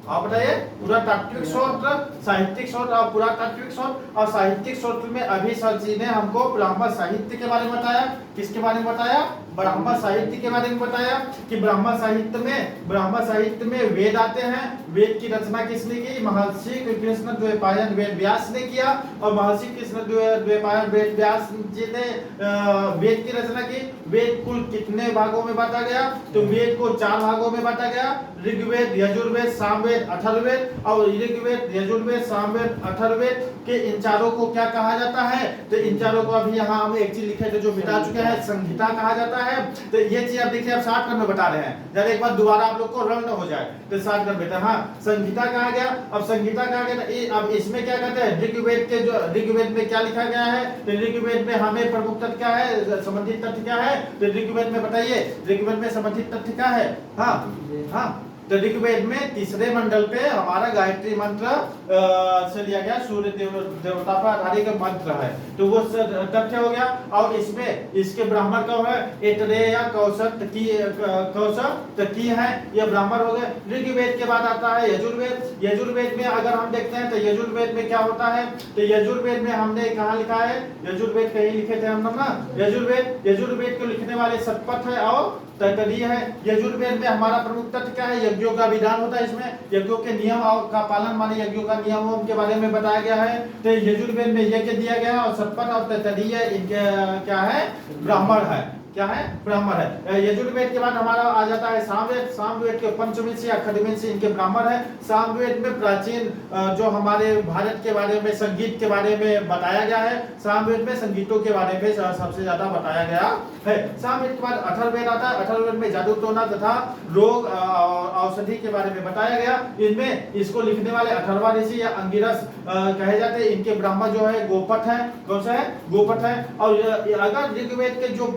आप बताइए पुरातात्विक स्रोत, साहित्यिक स्रोत और पुरातात्विक स्रोत। और साहित्यिक स्रोत में अभी सर जी ने हमको ब्राह्मण साहित्य के बारे में बताया। किसके बारे में बताया? ब्राह्मण साहित्य के बारे में बताया कि ब्राह्मण साहित्य में वेद आते हैं। वेद की रचना किसने की? महर्षि कृष्णद्वैपायन वेद व्यास ने किया। और महर्षि कृष्णद्वैपायन वेद व्यास जी ने वेद की रचना की। वेद कुल कितने भागों में बांटा गया? तो वेद को 4 भागों में बांटा गया, ऋग्वेद, यजुर्वेद, सामवेद, अथर्ववेद। और ऋग्वेद, यजुर्वेद, सामवेद, अथर्ववेद के इन चारों को क्या कहा जाता है? तो इन चारों को अभी यहाँ हम एक चीज लिखे थे जो मिटा चुके हैं, संहिता कहा जाता है। तो ये चीज आप देखिए, आप शॉर्टकट में बता रहे हैं, जब एक बार दोबारा आप लोग को रन न हो जाए तो शॉर्टकट बेटा। हाँ, संहिता कहा गया। अब संहिता कहा गया, अब इसमें क्या कहते हैं? ऋग्वेद में क्या लिखा गया है? तो ऋग्वेद में हमें प्रमुख तथ्य क्या है, संबंधित तथ्य क्या है? तो ऋग्वेद में बताइए, ऋग्वेद में संबंधित तथ्य क्या है? हाँ हाँ, तो ऋग्वेद में तीसरे मंडल पे हमारा गायत्री मंत्र से लिया गया, सूर्य देवता पर आधारित मंत्र है, तो वो तथ्य हो गया। और इसमें इसके ब्राह्मण कौन है? ऐतरेय, कौशल की है, ये ब्राह्मण हो गए। ऋग्वेद के बाद आता है यजुर्वेद। यजुर्वेद में अगर हम देखते हैं तो यजुर्वेद में क्या होता है? तो यजुर्वेद में हमने कहाँ लिखा है? यजुर्वेद कहीं लिखे थे हम लोग ना। यजुर्वेद को लिखने वाले सतपथ है और तैतरीय है। यजुर्वेद में हमारा प्रमुख तथ्य क्या है? यज्ञों का विधान होता है। इसमें यज्ञों के नियम और का पालन, माने यज्ञों का नियमों के बारे में बताया गया है। तो यजुर्वेद में यज्ञ दिया गया है और सतपथ और तैतरीय इनके क्या है? ब्राह्मण है। क्या है? ब्राह्मण है। यजुर्वेद के बाद हमारा आ जाता है सामवेद। सामवेद के पंचविंश या खडविंश इनके ब्राह्मण है। सामवेद में प्राचीन जो हमारे भारत के बारे में, संगीत के बारे में बताया गया है। सामवेद में संगीतों के बारे में सबसे ज्यादा बताया गया है। सामवेद के बाद अथर्ववेद आता है। अथर्ववेद में जादू टोना तथा रोग औषधि के बारे में बताया गया। इनमें इसको लिखने वाले अथर्वा ऋषि या अंगिरस कहे जाते हैं। इनके ब्राह्मण जो है गोपठ है। कौन सा है? गोपठ है। और अगर ऋग्वेद के जो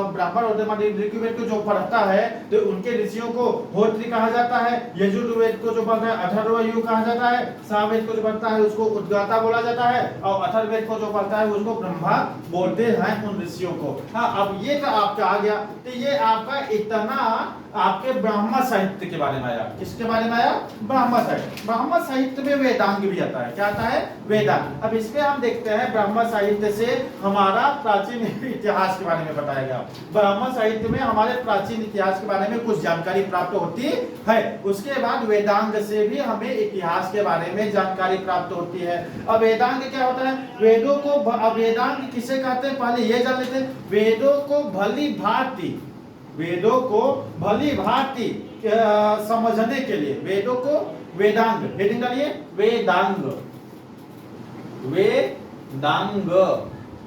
ब्राह्मण होते हैं, ऋग्वेद को जो पढ़ता है तो उनके ऋषियों को होत्री कहा जाता है। यजुर्वेद को जो पढ़ता है अथर्वयु कहा जाता है। सामवेद को जो पढ़ता है उसको उद्गाता बोला जाता है। और अथर्ववेद को जो पढ़ता है उसको ब्रह्मा बोलते हैं उन ऋषियों को। हाँ, अब ये तो आपका आ गया। तो ये आपका इतना आपके ब्राह्मण साहित्य के बारे में आया। किसके बारे में आया? ब्राह्मण साहित्य। ब्राह्मण साहित्य में वेदांग भी आता है। क्या आता है? वेदांग। अब इसमें हम देखते हैं ब्राह्मण साहित्य से हमारा प्राचीन इतिहास के बारे में बताया गया। ब्राह्मण साहित्य में हमारे प्राचीन इतिहास के बारे में कुछ जानकारी प्राप्त होती है। उसके बाद वेदांग से भी हमें इतिहास के बारे में जानकारी प्राप्त होती है। अब वेदांग क्या होता है? वेदों को, वेदांग किसे कहते हैं पहले ये जान लेते हैं। वेदों को भली भांति समझने के लिए वेदों को वेदांग, हेडिंग डालिए, वेदांग,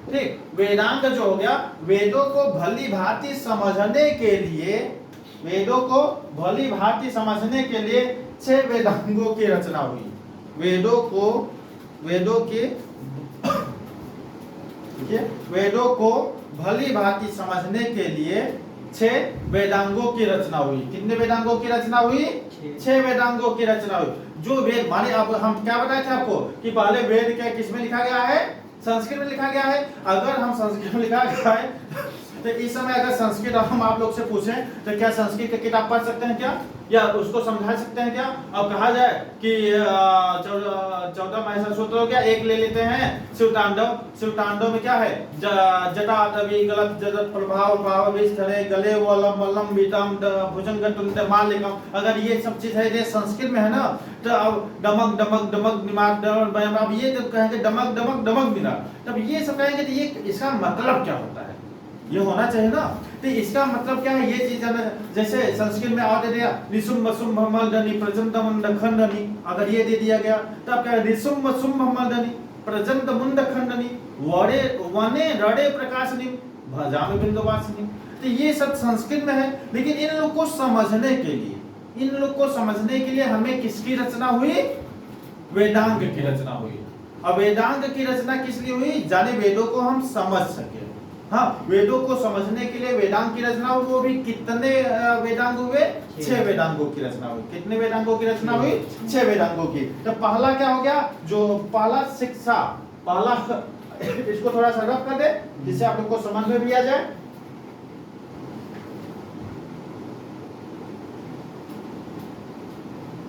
ठीक। वेदांग जो हो गया, वेदों को भली भांति समझने के लिए, वेदों को भली भांति समझने के लिए 6 वेदांगों की रचना हुई। वेदों को भली भांति समझने के लिए 6 वेदांगों की रचना हुई। कितने वेदांगों की रचना हुई? 6 वेदांगों की रचना हुई। जो वेद, माने अब हम क्या बताए थे आपको कि पहले वेद क्या किस में लिखा गया है? संस्कृत में लिखा गया है। अगर हम संस्कृत में लिखा गया है तो इस समय अगर संस्कृत हम आप लोग से पूछें तो क्या संस्कृत की किताब पढ़ सकते हैं क्या? या उसको समझा सकते हैं क्या? अब कहा जाए कि 14 महसा सूत्र हो गया, एक ले लेते हैं शिवतांडव। शिवतांडव में क्या है? जटा तवी गलत जगत प्रभाव भाव विस्तरे गले वलम वलम बीतम भुजंग मालिकम। अगर ये सब चीज है, ये संस्कृत में है ना, तो अब डमक डमक डमक निमाक, अब ये जब कहेंगे डमक डमक डमक बिना, तब ये सब कहेंगे तो ये इसका मतलब क्या होता है? ये होना चाहिए ना। तो इसका मतलब क्या है? ये चीज जैसे संस्कृत में और दे दिया रिसुम सुम मलदनी प्रजंत मुंड खंडनी, अगर ये दे दिया गया तो आप क्या? रिसुम सुम मलदनी प्रजंत मुंड खंडनी वड़े वने रड़े प्रकाशनी भजाम बिंदुवासिनी। तो ये सब संस्कृत में है। लेकिन इन लोग को समझने के लिए हमें किसकी रचना हुई? वेदांग की रचना हुई। अब वेदांग की रचना किस लिए हुई? जाने वेदों को हम समझ सके। हाँ, वेदों को समझने के लिए वेदांग की रचना हुई। वो भी कितने वेदांग हुए? 6 वेदांगों की रचना हुई। कितने वेदांगों की रचना हुई? 6 वेदांगों की। तो पहला क्या हो गया? जो पहला शिक्षा, पहला इसको थोड़ा सा रफ कर दे जिससे आप लोग को समझ में भी आ जाए।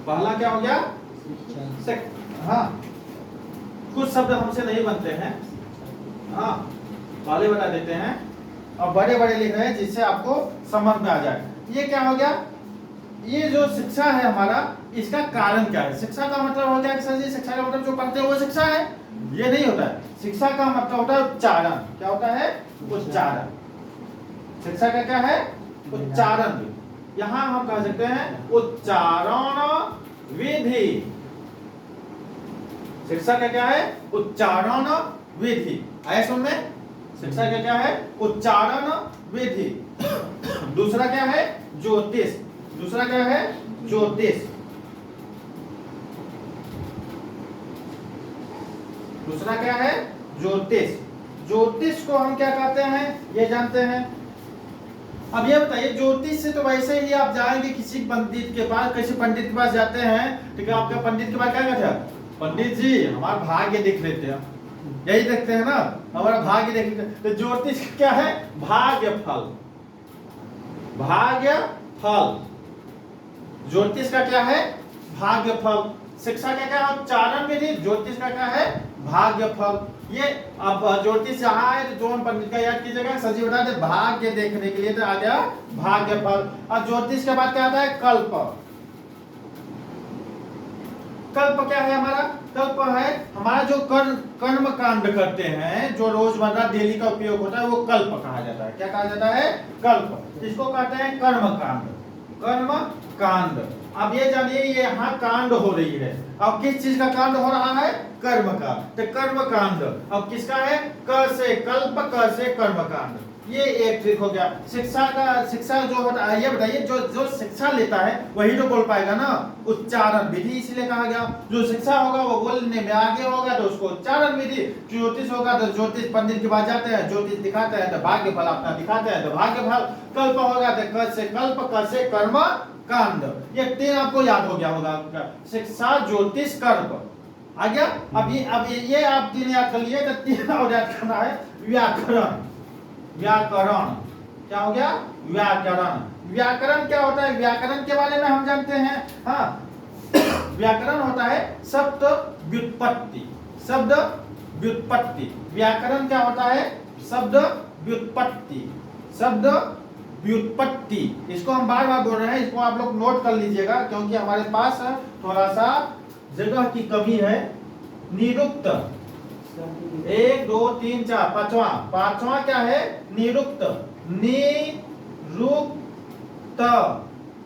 पहला क्या हो गया? हाँ, कुछ शब्द हमसे नहीं बनते हैं, हाँ पहले बता देते हैं और बड़े बड़े लिख रहे हैं जिससे आपको समझ में आ जाए। ये क्या हो गया? ये जो शिक्षा है हमारा, इसका कारण क्या है? शिक्षा का मतलब होता है कि सर जी शिक्षा का मतलब जो पढ़ते हैं वो शिक्षा है, ये नहीं होता है। शिक्षा का मतलब होता है उच्चारण। क्या होता है? उच्चारण। शिक्षा का क्या है? उच्चारण। यहाँ हम कह सकते हैं उच्चारण विधि। शिक्षा का क्या है? उच्चारण विधि। आया सुन में? शिक्षा का क्या है? उच्चारण विधि। दूसरा क्या है? ज्योतिष। दूसरा क्या है? ज्योतिष। दूसरा क्या है? ज्योतिष। ज्योतिष को हम क्या कहते हैं ये जानते हैं। अब ये बताइए, ज्योतिष से तो वैसे ही आप जाएंगे किसी पंडित के पास, किसी पंडित के पास जाते हैं, ठीक है, आपके पंडित के पास क्या कहते हैं? पंडित जी हमारा भाग्य देख लेते हैं, यही देखते हैं ना, हमारा भाग्य देख लेते हैं। तो ज्योतिष क्या है? भाग्य फल। भाग्य फल। ज्योतिष का क्या है? भाग्य फल। शिक्षा का क्या है? उच्चारण विधि। ज्योतिष का क्या है? भाग्य फल। ये अब ज्योतिष यहाँ है तो जो पंडित का याद कीजिएगा, सजी बता दे भाग्य देखने के लिए तो आ गया भाग्य फल। और ज्योतिष के बाद क्या आता है? कल्प। कल्प क्या है हमारा? कल्प है हमारा जो कर्म कांड करते हैं, जो रोजमर्रा डेली का उपयोग होता है, वो कल्प कहा जाता है। क्या कहा जाता है? कल्प। इसको कहते हैं कर्म कांड। कर्म कांड। अब ये जानिए ये यहाँ कांड हो रही है। अब किस चीज का कांड हो रहा है? कर्म का। तो कर्म कांड अब किसका है? क से कल्प, क से कर्म कांड। ये एक ट्रिक हो गया। शिक्षा जो होता है, ये बताइए जो शिक्षा लेता है वही तो बोल पाएगा ना। उच्चारण विधि इसलिए कहा गया, जो शिक्षा होगा वो बोलने में आगे होगा तो उसको उच्चारण विधि। ज्योतिष होगा तो ज्योतिष पंडित के पास जाते हैं, ज्योतिष दिखाते हैं तो भाग्य फल अपना दिखाते हैं तो भाग्य फल। कल्प होगा तो क से कल्प, क से कर्म कांड। ये 3 आपको याद हो गया होगा। शिक्षा, ज्योतिष, कल्प आ गया। अब ये आप 3 याद कर लिए तो 3 और याद करना है। व्याकरण। व्याकरण क्या हो गया? व्याकरण। व्याकरण क्या होता है? व्याकरण के बारे में हम जानते हैं। हाँ, व्याकरण होता है शब्द व्युत्पत्ति। शब्द व्युत्पत्ति। व्याकरण क्या होता है? शब्द व्युत्पत्ति। शब्द व्युत्पत्ति। इसको हम बार बार बोल रहे हैं, इसको आप लोग नोट कर लीजिएगा क्योंकि हमारे पास थोड़ा सा जगह की कमी है। निरुक्त। 1 2 3 4 पांचवा क्या है? निरुक्त। निरुक्त।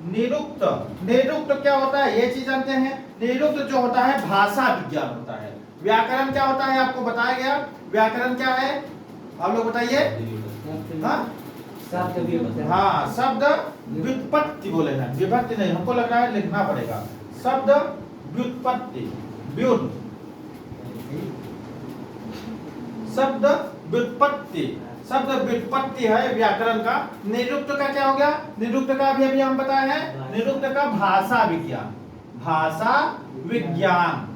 निरुक्त। निरुक्त क्या होता है? ये चीज जानते हैं। निरुक्त जो होता है भाषा विज्ञान होता है। व्याकरण क्या होता है आपको बताया गया। व्याकरण क्या है आप लोग बताइए। हाँ, शब्द व्युत्पत्ति बोले हैं, विभक्ति नहीं। हमको लग रहा है लिखना पड़ेगा। शब्द व्युत्पत्ति। शब्द व्युत्पत्ति। शब्द व्युत्पत्ति है व्याकरण का। निरुक्त का क्या हो गया? निरुक्त का अभी हम बताए हैं। निरुक्त का भाषा विज्ञान। भाषा विज्ञान।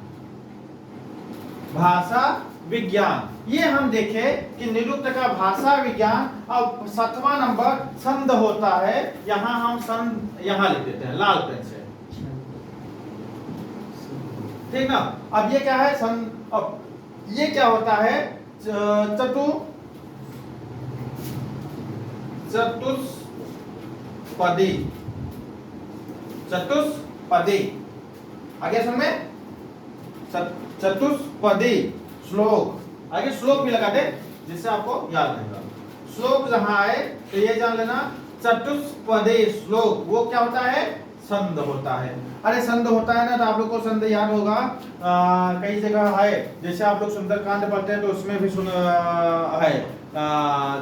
भाषा विज्ञान। ये हम देखे कि निरुक्त का भाषा विज्ञान। और 7वां नंबर छंद होता है। यहाँ हम छंद यहाँ लिख देते हैं लाल पेन से, ठीक ना। अब ये क्या है? छंद। अब ये क्या होता है? चतुष्पदी। चतुष्पदी आगे सुन में। चतुष्पदी श्लोक। आगे श्लोक भी लगा दे जिससे आपको याद रहेगा। श्लोक जहां आए तो ये जान लेना चतुष्पदी श्लोक। वो क्या होता है? छंद होता है। अरे छंद होता है ना तो आप लोग को छंद याद होगा। कई जगह है, जैसे आप लोग सुंदरकांड पढ़ते हैं तो उसमें भी है।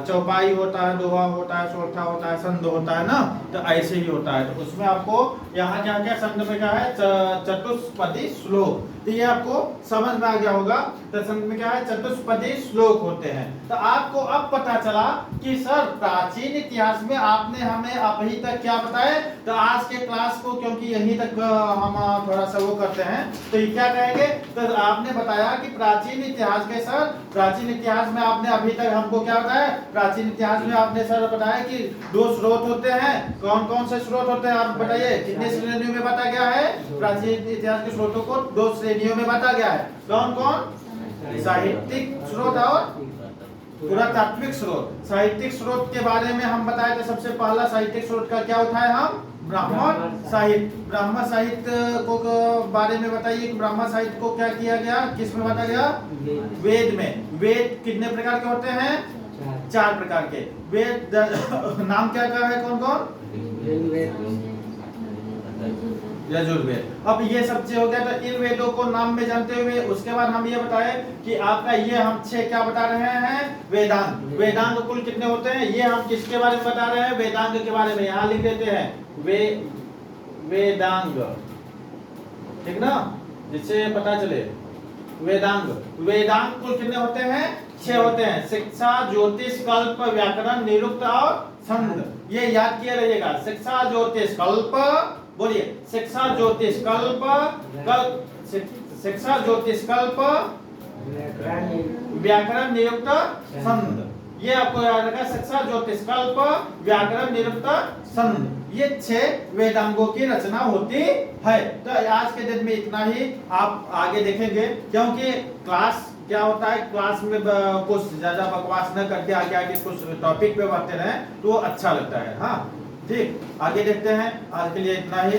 चौपाई होता है, दोहा होता है, चौथा होता है, छंद होता है ना। तो ऐसे ही होता है। तो उसमें आपको यहाँ क्या क्या छंद में क्या है? चतुष्पदी श्लोक। तो ये आपको समझ में आ गया होगा। तो समझ में क्या है, चतुष्पदी श्लोक होते हैं। तो आपको अब पता चला कि सर प्राचीन इतिहास में आपने हमें अभी तक क्या बताया। तो आज के क्लास को क्योंकि यहीं तक हम थोड़ा सा वो करते हैं, तो ये क्या कहेंगे, तो आपने बताया कि प्राचीन इतिहास के सर, प्राचीन इतिहास में आपने अभी तक हमको क्या बताया, प्राचीन इतिहास में आपने सर बताया कि दो स्रोत होते हैं। कौन कौन से स्रोत होते हैं आप बताइए, कितने श्रेणियों में बांटा गया है। प्राचीन इतिहास के स्रोतों को दो श्रेणियों में बांटा गया है। कौन कौन, साहित्यिक स्रोत और पुरातात्विक स्रोत। साहित्यिक स्रोत के बारे में हम बताए तो सबसे पहला साहित्यिक स्रोत का क्या उठाए हम, ब्राह्मण साहित्य। ब्राह्मण साहित्य को बारे में बताइए कि ब्राह्मण साहित्य को क्या किया गया, किस में बांटा गया, वेद में। वेद कितने प्रकार के होते हैं, 4 प्रकार के वेद। नाम क्या क्या है, कौन कौन, यजुर्वेद। अब ये सब चीज हो गया। तो इन वेदों को नाम में जानते हुए उसके बाद हम ये बताए कि आपका ये हम 6 क्या बता रहे हैं, वेदांग। वेदांग कुल कितने होते हैं, ये हम किसके बारे में बता रहे हैं, वेदांग के बारे में। यहाँ लिख देते हैं वेदांग, ठीक ना, जिससे पता चले। वेदांग, वेदांग कुल कितने होते हैं, 6 होते हैं। शिक्षा, ज्योतिष, कल्प, व्याकरण, निरुक्त और छंद। ये याद किए रहिएगा। शिक्षा, ज्योतिष, कल्प, बोलिए, शिक्षा, ज्योतिष, कल्प, शिक्षा, ज्योतिष, कल्प, व्याकरण, निरुक्त, छंद। ये आपको याद रखना, शिक्षा, ज्योतिष, कल्प, व्याकरण, निरुक्त, छंद। ये 6 वेदांगों की रचना होती है। तो आज के दिन में इतना ही, आप आगे देखेंगे, क्योंकि क्लास क्या होता है, क्लास में कुछ ज्यादा बकवास न करके आगे आगे कुछ टॉपिक पे बढ़ते रहे तो अच्छा लगता है। हाँ ठीक, आगे देखते हैं। आज के लिए इतना ही।